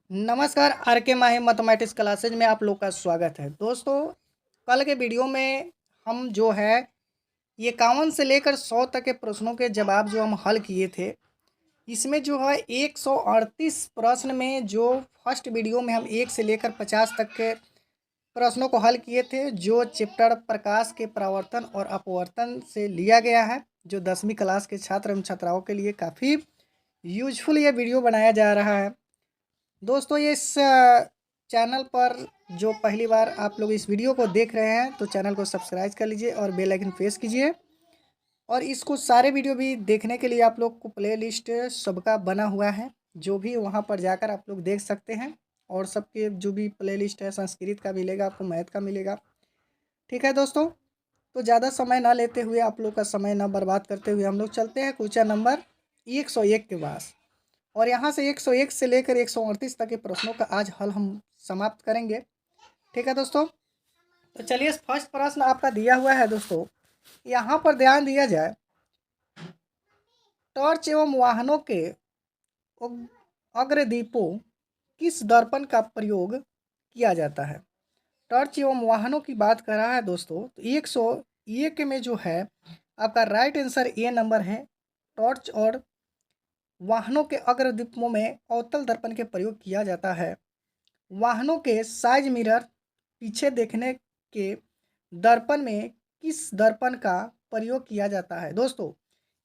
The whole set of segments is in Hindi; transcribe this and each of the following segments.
नमस्कार। आर के माही मैथमेटिक्स क्लासेज में आप लोग का स्वागत है। दोस्तों, कल के वीडियो में हम जो है ये 51 से लेकर 100 तक के प्रश्नों के जवाब जो हम हल किए थे, इसमें जो है 138 प्रश्न में जो फर्स्ट वीडियो में हम 1 से लेकर 50 तक के प्रश्नों को हल किए थे, जो चैप्टर प्रकाश के परावर्तन और अपवर्तन से लिया गया है, जो 10वीं क्लास के छात्र एवं छात्राओं के लिए काफ़ी यूजफुल ये वीडियो बनाया जा रहा है। दोस्तों, ये इस चैनल पर जो पहली बार आप लोग इस वीडियो को देख रहे हैं तो चैनल को सब्सक्राइब कर लीजिए और बेल आइकन प्रेस कीजिए। और इसको सारे वीडियो भी देखने के लिए आप लोग को प्लेलिस्ट सबका बना हुआ है, जो भी वहां पर जाकर आप लोग देख सकते हैं। और सबके जो भी प्लेलिस्ट है, संस्कृत का मिलेगा आपको, मैथ का मिलेगा। ठीक है दोस्तों, तो ज़्यादा समय ना लेते हुए, आप लोग का समय ना बर्बाद करते हुए, हम लोग चलते हैं क्वेश्चन नंबर 101 के पास। और यहाँ से 101 से लेकर 138 तक के प्रश्नों का आज हल हम समाप्त करेंगे। ठीक है दोस्तों, तो चलिए फर्स्ट प्रश्न आपका दिया हुआ है। दोस्तों, यहाँ पर ध्यान दिया जाए, टॉर्च एवं वाहनों के अग्रदीपों किस दर्पण का प्रयोग किया जाता है। टॉर्च एवं वाहनों की बात कर रहा है दोस्तों, तो 101 में जो है आपका राइट आंसर ए नंबर है। टॉर्च और वाहनों के अग्रदीपों में अवतल दर्पण के प्रयोग किया जाता है। वाहनों के साइड मिरर पीछे देखने के दर्पण में किस दर्पण का प्रयोग किया जाता है। दोस्तों,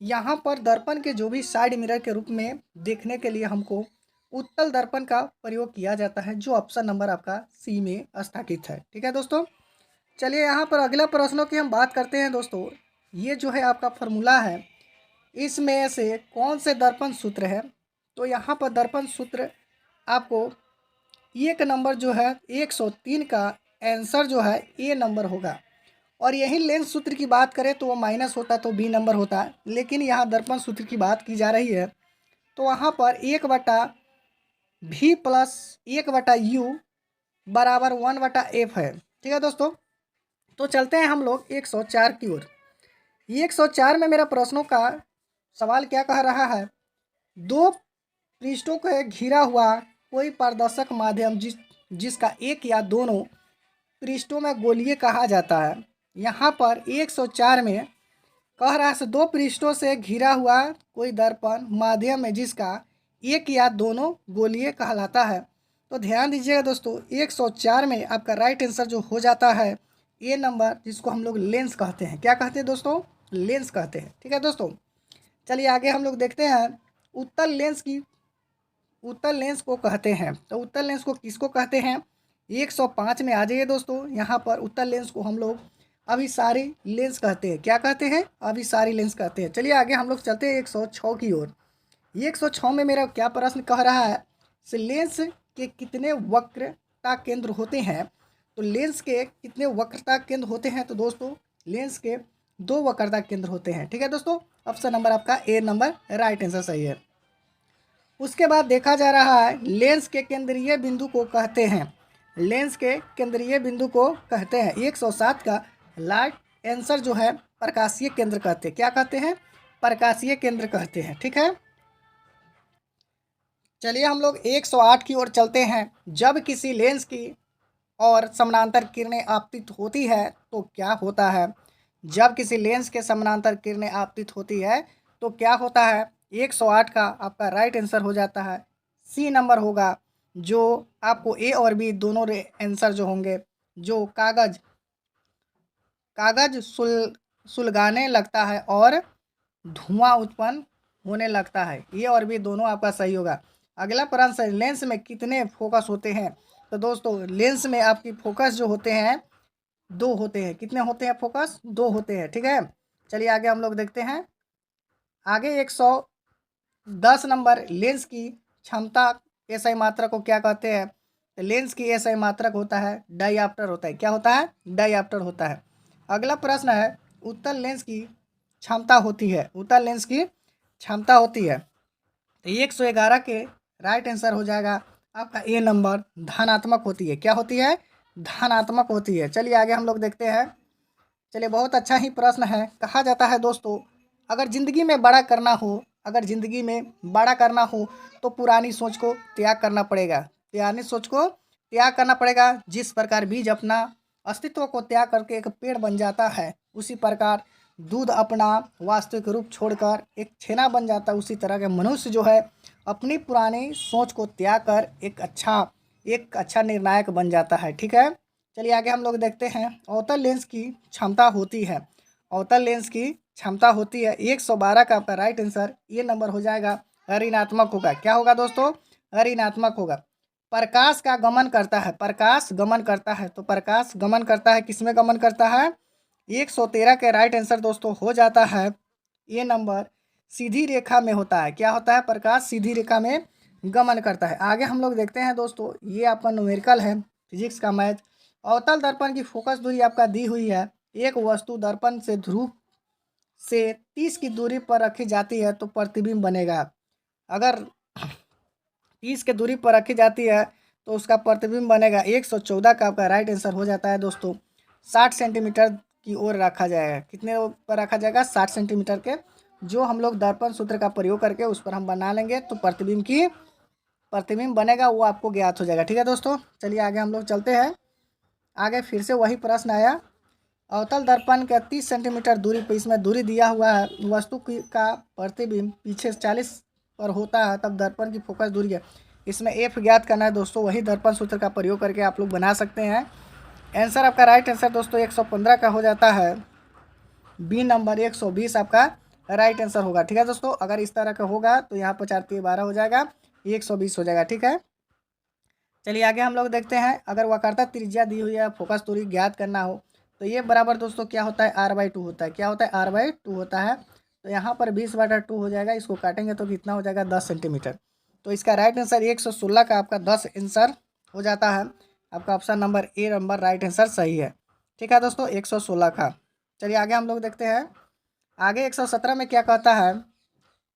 यहाँ पर दर्पण के जो भी साइड मिरर के रूप में देखने के लिए हमको उत्तल दर्पण का प्रयोग किया जाता है, जो ऑप्शन नंबर आपका सी में स्थापित है। ठीक है दोस्तों, चलिए यहाँ पर अगला प्रश्नों की हम बात करते हैं। दोस्तों, ये जो है आपका फॉर्मूला है, इसमें से कौन से दर्पण सूत्र है। तो यहाँ पर दर्पण सूत्र आपको एक नंबर जो है 103 का आंसर जो है ए नंबर होगा। और यही लेंस सूत्र की बात करें तो वो माइनस होता तो बी नंबर होता, लेकिन यहाँ दर्पण सूत्र की बात की जा रही है तो वहाँ पर 1/v प्लस 1/u बराबर 1/f है। ठीक है दोस्तों, तो चलते हैं हम लोग 104 की ओर। 104 में मेरा प्रश्नों का सवाल क्या कह रहा है, दो पृष्ठों को घिरा हुआ कोई पारदर्शक माध्यम जिसका एक या दोनों पृष्ठों में गोलीय कहा जाता है। यहाँ पर 104 में कह रहा है दो पृष्ठों से घिरा हुआ कोई दर्पण माध्यम है जिसका एक या दोनों गोलीय कहलाता है। तो ध्यान दीजिएगा दोस्तों, 104 में आपका राइट आंसर जो हो जाता है ए नंबर, जिसको हम लोग लेंस कहते हैं। क्या कहते हैं दोस्तों? लेंस कहते हैं। ठीक है दोस्तों, चलिए आगे हम लोग देखते हैं। उत्तल लेंस को कहते हैं, तो उत्तल लेंस को किसको कहते हैं? 105 में आ जाइए दोस्तों। यहाँ पर उत्तल लेंस को हम लोग अभिसारी लेंस कहते हैं। क्या कहते हैं? अभिसारी लेंस कहते हैं। चलिए आगे हम लोग चलते हैं 106 की ओर। 106 में मेरा क्या प्रश्न कह रहा है, लेंस के कितने वक्रता केंद्र होते हैं। तो लेंस के कितने वक्रता केंद्र होते हैं? तो दोस्तों, लेंस के 2 वक्रता केंद्र होते हैं। ठीक है दोस्तों, ऑप्शन नंबर आपका ए नंबर राइट आंसर सही है। उसके बाद देखा जा रहा है, लेंस के केंद्रीय बिंदु को कहते हैं। लेंस के केंद्रीय बिंदु को कहते हैं। 107 का लाइट आंसर जो है प्रकाशीय केंद्र कहते हैं। क्या कहते हैं? प्रकाशीय केंद्र कहते हैं। ठीक है, चलिए हम लोग 108 की ओर चलते हैं। जब किसी लेंस की और समानांतर किरणें आपतित होती है तो क्या होता है? जब किसी लेंस के समानांतर किरणें आपतित होती है तो क्या होता है? 108 का आपका राइट आंसर हो जाता है सी नंबर होगा, जो आपको ए और बी दोनों आंसर जो होंगे, जो कागज सुलगाने लगता है और धुआं उत्पन्न होने लगता है। ये और भी दोनों आपका सही होगा। अगला प्रश्न है, लेंस में कितने फोकस होते हैं। तो दोस्तों, लेंस में आपकी फोकस जो होते हैं 2 होते हैं। कितने होते हैं फोकस? 2 होते हैं। ठीक है, चलिए आगे हम लोग देखते हैं। आगे 110 नंबर, लेंस की क्षमता एसआई मात्रक को क्या कहते हैं। तो लेंस की एसआई मात्रक होता है डायऑप्टर होता है। क्या होता है? डायऑप्टर होता है। अगला प्रश्न है, उत्तल लेंस की क्षमता होती है। उत्तल लेंस की क्षमता होती है। तो 111 के राइट आंसर हो जाएगा आपका ए नंबर, धनात्मक होती है। क्या होती है? धनात्मक होती है। चलिए आगे हम लोग देखते हैं। चलिए, बहुत अच्छा ही प्रश्न है। कहा जाता है दोस्तों, अगर ज़िंदगी में बड़ा करना हो तो पुरानी सोच को त्याग करना पड़ेगा। यानी सोच को त्याग करना पड़ेगा। जिस प्रकार बीज अपना अस्तित्व को त्याग करके एक पेड़ बन जाता है, उसी प्रकार दूध अपना वास्तविक रूप छोड़कर एक छेना बन जाता है। उसी तरह के मनुष्य जो है अपनी पुरानी सोच को त्याग कर एक अच्छा निर्णायक बन जाता है। ठीक है, चलिए आगे हम लोग देखते हैं। अवतल लेंस की क्षमता होती है, अवतल लेंस की क्षमता होती है 112 का आपका राइट आंसर ये नंबर हो जाएगा, ऋणात्मक होगा। क्या होगा दोस्तों? ऋणात्मक होगा। प्रकाश का गमन करता है, प्रकाश गमन करता है, तो प्रकाश गमन करता है, किसमें गमन करता है? 113 के राइट आंसर दोस्तों हो जाता है ये नंबर सीधी रेखा में होता है। क्या होता है? प्रकाश सीधी रेखा में गमन करता है। आगे हम लोग देखते हैं दोस्तों, ये आपका न्यूमेरिकल है, फिजिक्स का मैथ। अवतल दर्पण की फोकस दूरी आपका दी हुई है। एक वस्तु दर्पण से ध्रुव से 30 की दूरी पर रखी जाती है तो प्रतिबिंब बनेगा। अगर 30 की दूरी पर रखी जाती है तो उसका प्रतिबिंब बनेगा। 114 का आपका राइट आंसर हो जाता है दोस्तों। 60 सेंटीमीटर की ओर रखा जाएगा। कितने पर रखा जाएगा? 60 सेंटीमीटर के, जो हम लोग दर्पण सूत्र का प्रयोग करके उस पर हम बना लेंगे तो प्रतिबिंब बनेगा, वो आपको ज्ञात हो जाएगा। ठीक है दोस्तों, चलिए आगे हम लोग चलते हैं। आगे फिर से वही प्रश्न आया। अवतल दर्पण के 30 सेंटीमीटर दूरी पर, इसमें दूरी दिया हुआ है, वस्तु का प्रतिबिंब पीछे 40 पर होता है, तब दर्पण की फोकस दूरी है। इसमें एफ ज्ञात करना है दोस्तों, वही दर्पण सूत्र का प्रयोग करके आप लोग बना सकते हैं। आंसर आपका राइट आंसर दोस्तों 115 का हो जाता है। बी नंबर 120 आपका राइट आंसर होगा। ठीक है दोस्तों, अगर इस तरह का होगा तो यहाँ पर 4 12 हो जाएगा, 120 हो जाएगा। ठीक है, चलिए आगे हम लोग देखते हैं। अगर वक्रता त्रिज्या दी हुई है, फोकस दूरी ज्ञात करना हो, तो ये बराबर दोस्तों क्या होता है? r/2 होता है। क्या होता है? r/2 होता है। तो यहाँ पर 20/2 हो जाएगा, इसको काटेंगे तो कितना हो जाएगा? 10 सेंटीमीटर। तो इसका राइट आंसर 116 का आपका 10 आंसर हो जाता है। आपका option number A number right answer सही है। ठीक है दोस्तों, 116 का। चलिए आगे हम लोग देखते हैं। आगे 117 में क्या कहता है?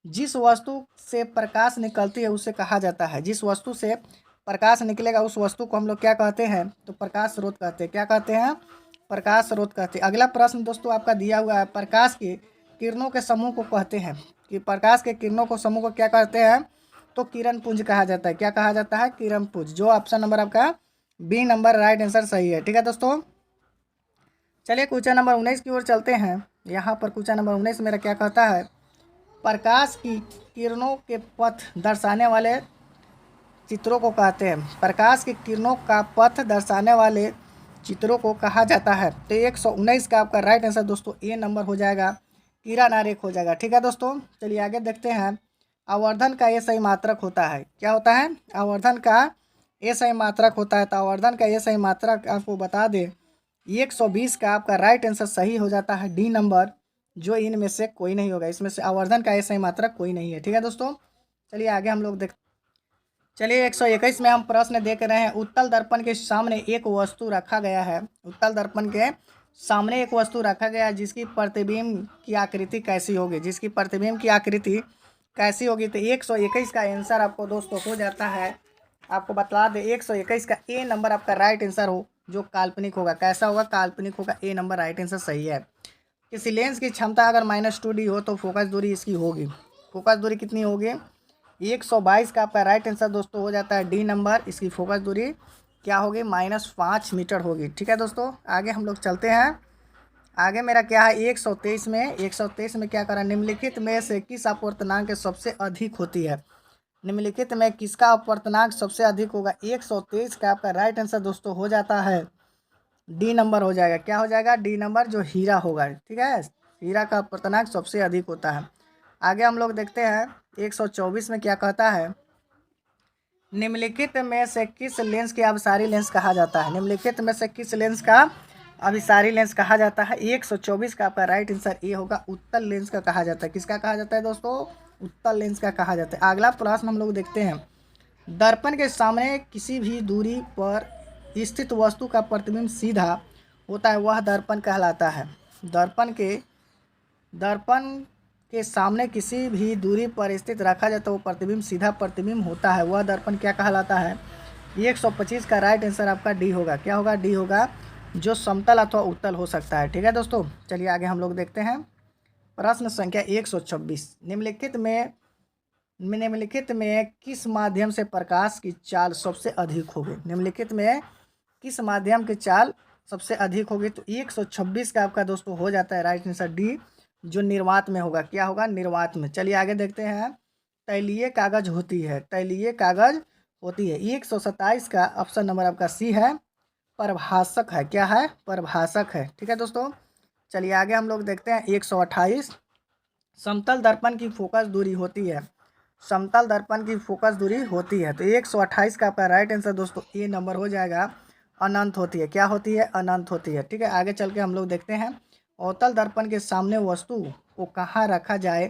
जिस वस्तु से प्रकाश निकलती है उसे कहा जाता है। जिस वस्तु से प्रकाश निकलेगा उस वस्तु को हम लोग क्या कहते हैं? तो प्रकाश स्रोत कहते हैं। क्या कहते हैं? प्रकाश स्रोत कहते हैं। अगला प्रश्न दोस्तों आपका दिया हुआ है, प्रकाश की किरणों के समूह को कहते हैं कि प्रकाश के किरणों को समूह को क्या कहते हैं? तो किरण पुंज कहा जाता है। क्या कहा जाता है? किरण पुंज, जो ऑप्शन नंबर आपका बी नंबर राइट आंसर सही है। ठीक है दोस्तों, चलिए क्वेश्चन नंबर 19 की ओर चलते हैं। यहाँ पर क्वेश्चन नंबर 19 मेरा क्या कहता है? प्रकाश की किरणों के पथ दर्शाने वाले चित्रों को कहते हैं। प्रकाश की किरणों का पथ दर्शाने वाले चित्रों को कहा जाता है। तो 119 का आपका राइट आंसर दोस्तों ए नंबर हो जाएगा, किरण आरेख हो जाएगा। ठीक है दोस्तों, चलिए आगे देखते हैं। आवर्धन का ये सही मात्रक होता है। क्या होता है? आवर्धन का ये सही मात्रक होता है। तो आवर्धन का ये सही मात्रक आपको बता दें, 120 का आपका राइट आंसर सही हो जाता है, डी नंबर, जो इनमें से कोई नहीं होगा। इसमें से आवर्धन का ये सही मात्रक कोई नहीं है। ठीक है दोस्तों, चलिए आगे हम लोग चलिए 121 में हम प्रश्न देख रहे हैं। उत्तल दर्पण के सामने एक वस्तु रखा गया है। उत्तल दर्पण के सामने एक वस्तु रखा गया है, जिसकी प्रतिबिंब की आकृति कैसी होगी? जिसकी प्रतिबिंब की आकृति कैसी होगी? तो 121 का आंसर आपको दोस्तों हो जाता है। आपको बता दें 121 का ए नंबर आपका राइट आंसर हो, जो काल्पनिक होगा। कैसा होगा? काल्पनिक होगा। ए नंबर राइट आंसर सही है। किसी लेंस की क्षमता अगर -2D हो तो फोकस दूरी इसकी होगी। फोकस दूरी कितनी होगी? 122 का आपका राइट आंसर दोस्तों हो जाता है, डी नंबर। इसकी फोकस दूरी क्या होगी? -5 मीटर होगी। ठीक है दोस्तों, आगे हम लोग चलते हैं। आगे मेरा क्या है? 123 में क्या करा? निम्नलिखित में से किस अपवर्तनांक सबसे अधिक होती है? निम्नलिखित में किसका अपवर्तनांक सबसे अधिक होगा? 123 का आपका राइट आंसर दोस्तों हो जाता है, डी नंबर हो जाएगा। क्या हो जाएगा? डी नंबर, जो हीरा होगा। ठीक है, हीरा का अपवर्तनांक सबसे अधिक होता है। आगे हम लोग देखते हैं 124 में क्या कहता है? निम्नलिखित में से किस लेंस की अभिसारी लेंस कहा जाता है? निम्नलिखित में से किस लेंस का अभिसारी लेंस कहा जाता है? 124 का आपका राइट आंसर ए होगा, उत्तल लेंस का कहा जाता है। किसका कहा जाता है दोस्तों? उत्तल लेंस का कहा जाता है। अगला प्रश्न हम लोग देखते हैं। दर्पण के सामने किसी भी दूरी पर स्थित वस्तु का प्रतिबिंब सीधा होता है, वह दर्पण कहलाता है। दर्पण के सामने किसी भी दूरी पर स्थित रखा जाए तो वो प्रतिबिंब सीधा प्रतिबिंब होता है, वह दर्पण क्या कहलाता है? 125 का राइट आंसर आपका डी होगा। क्या होगा? डी होगा, जो समतल अथवा उत्तल हो सकता है। ठीक है दोस्तों, चलिए आगे हम लोग देखते हैं। प्रश्न संख्या 126, निम्नलिखित में किस माध्यम से प्रकाश की चाल सबसे अधिक होगी? निम्नलिखित में किस माध्यम की चाल सबसे अधिक होगी? तो 126 का आपका दोस्तों हो जाता है राइट आंसर डी, जो निर्वात में होगा। क्या होगा? निर्वात में। चलिए आगे देखते हैं। तैलीय कागज होती है, तैलीय कागज होती है। 127 का ऑप्शन नंबर आपका सी है, प्रभाषक है। क्या है? प्रभाषक है। ठीक है दोस्तों, चलिए आगे हम लोग देखते हैं। 128 समतल दर्पण की फोकस दूरी होती है, समतल दर्पण की फोकस दूरी होती है। तो 128 का आपका राइट आंसर दोस्तों ए नंबर हो जाएगा, अनंत होती है। क्या होती है? अनंत होती है। ठीक है, आगे चल के हम लोग देखते हैं। अवतल दर्पण के सामने वस्तु को कहाँ रखा जाए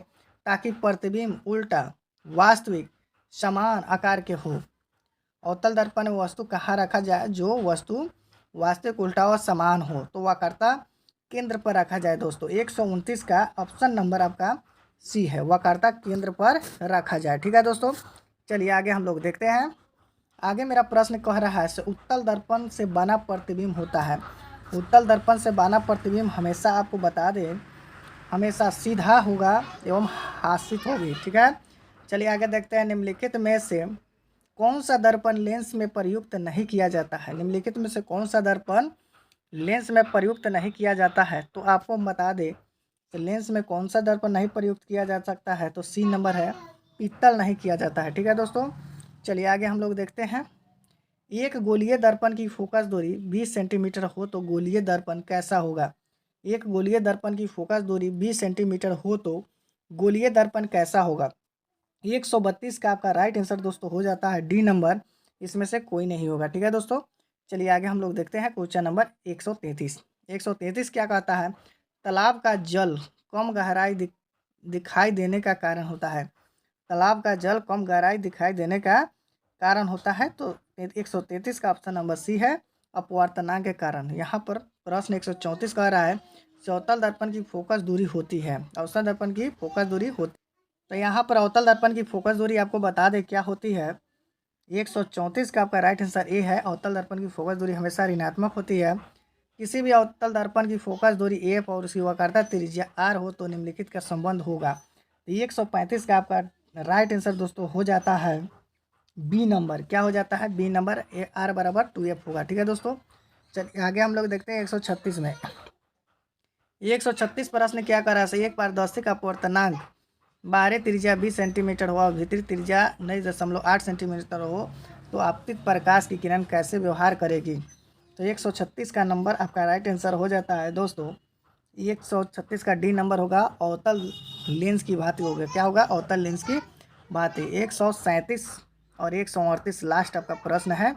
ताकि प्रतिबिंब उल्टा वास्तविक समान आकार के हो? अवतल दर्पण में वस्तु कहाँ रखा जाए जो वस्तु वास्तविक उल्टा और समान हो? तो वक्रता केंद्र पर रखा जाए दोस्तों। 129 का ऑप्शन नंबर आपका सी है, वक्रता केंद्र पर रखा जाए। ठीक है दोस्तों, चलिए आगे हम लोग देखते हैं। आगे मेरा प्रश्न कह रहा है उत्तल दर्पण से बना प्रतिबिंब होता है। उत्तल दर्पण से बना प्रतिबिंब हमेशा आपको बता दें, हमेशा सीधा होगा एवं हासित होगी। ठीक है, चलिए आगे देखते हैं। निम्नलिखित में से कौन सा दर्पण लेंस में प्रयुक्त नहीं किया जाता है? निम्नलिखित में से कौन सा दर्पण लेंस में प्रयुक्त नहीं किया जाता है? तो आपको बता दें कि लेंस में कौन सा दर्पण नहीं प्रयुक्त किया जा सकता है? तो सी नंबर है, पीतल नहीं किया जाता है। ठीक है दोस्तों, चलिए आगे हम लोग देखते हैं। एक गोलीय दर्पण की फोकस दूरी 20 सेंटीमीटर हो तो गोलीय दर्पण कैसा होगा? एक गोलीय दर्पण की फोकस दूरी 20 सेंटीमीटर हो तो गोलीय दर्पण कैसा होगा? 132 का आपका राइट आंसर दोस्तों हो जाता है डी नंबर, इसमें से कोई नहीं होगा। ठीक है दोस्तों, चलिए आगे हम लोग देखते हैं। Question number 133। 133 क्या कहता है? तालाब का जल कम गहराई दिखाई देने का कारण होता है। तालाब का जल कम गहराई दिखाई देने का कारण होता है। तो 133 का ऑप्शन नंबर सी है, अपवर्तनांक के कारण। यहाँ पर प्रश्न 134 कह रहा है अवतल दर्पण की फोकस दूरी होती है, अवतल दर्पण की फोकस दूरी होती। तो यहाँ पर अवतल दर्पण की फोकस दूरी आपको बता दें क्या होती है। 134 का आपका राइट आंसर ए है, अवतल दर्पण की फोकस दूरी हमेशा ऋणात्मक होती है। किसी भी अवतल दर्पण की फोकस दूरी एफ और उसकी वक्रता त्रिज्या आर हो तो निम्नलिखित का संबंध होगा। तो 135 का आपका राइट आंसर दोस्तों हो जाता है बी नंबर। क्या हो जाता है? बी नंबर, ए आर बराबर 2f होगा। ठीक है दोस्तों, चलिए आगे हम लोग देखते हैं। 136 में 136 प्रश्न क्या कर रहा है? एक पारदर्शी का अपवर्तनांक बाहरी त्रिज्या 20 सेंटीमीटर हो और भीतरी त्रिज्या 9.8 सेंटीमीटर हो तो आपतित प्रकाश की किरण कैसे व्यवहार करेगी? तो 136 का नंबर आपका राइट आंसर हो जाता है दोस्तों। 136 का डी नंबर होगा, अवतल लेंस की भांति होगा। क्या होगा? अवतल लेंस की भांति। 137 और 138 लास्ट आपका प्रश्न है।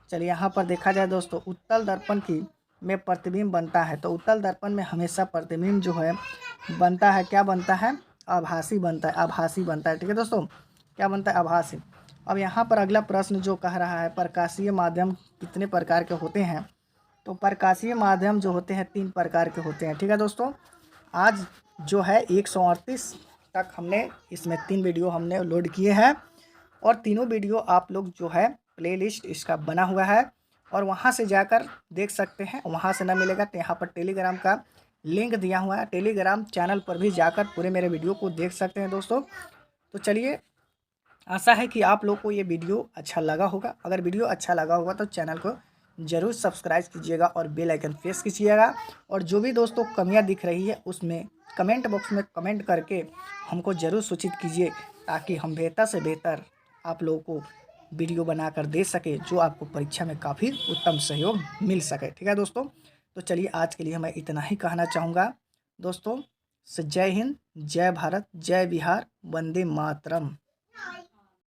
चलिए यहाँ पर देखा जाए दोस्तों, उत्तल दर्पण की में प्रतिबिंब बनता है। तो उत्तल दर्पण में हमेशा प्रतिबिंब जो है बनता है, क्या बनता है? आभासी बनता है, आभासी बनता है। ठीक है दोस्तों, क्या बनता है? आभासी। अब यहाँ पर अगला प्रश्न जो कह रहा है प्रकाशीय माध्यम कितने प्रकार के होते हैं? तो प्रकाशीय माध्यम जो होते हैं 3 प्रकार के होते हैं। ठीक है दोस्तों, आज जो है 138 तक हमने इसमें 3 वीडियो हमने लोड किए हैं और तीनों वीडियो आप लोग जो है प्लेलिस्ट इसका बना हुआ है और वहाँ से जाकर देख सकते हैं। वहाँ से ना मिलेगा तो यहाँ पर टेलीग्राम का लिंक दिया हुआ है, टेलीग्राम चैनल पर भी जाकर पूरे मेरे वीडियो को देख सकते हैं दोस्तों। तो चलिए, आशा है कि आप लोग को ये वीडियो अच्छा लगा होगा। अगर वीडियो अच्छा लगा होगा तो चैनल को ज़रूर सब्सक्राइब कीजिएगा और बेल आइकन प्रेस कीजिएगा। और जो भी दोस्तों कमियां दिख रही है उसमें कमेंट बॉक्स में कमेंट करके हमको ज़रूर सूचित कीजिए ताकि हम बेहतर से बेहतर आप लोगों को वीडियो बनाकर दे सके जो आपको परीक्षा में काफ़ी उत्तम सहयोग मिल सके। ठीक है दोस्तों, तो चलिए आज के लिए मैं इतना ही कहना चाहूँगा दोस्तों। जय हिंद, जय भारत, जय बिहार, वंदे मातरम।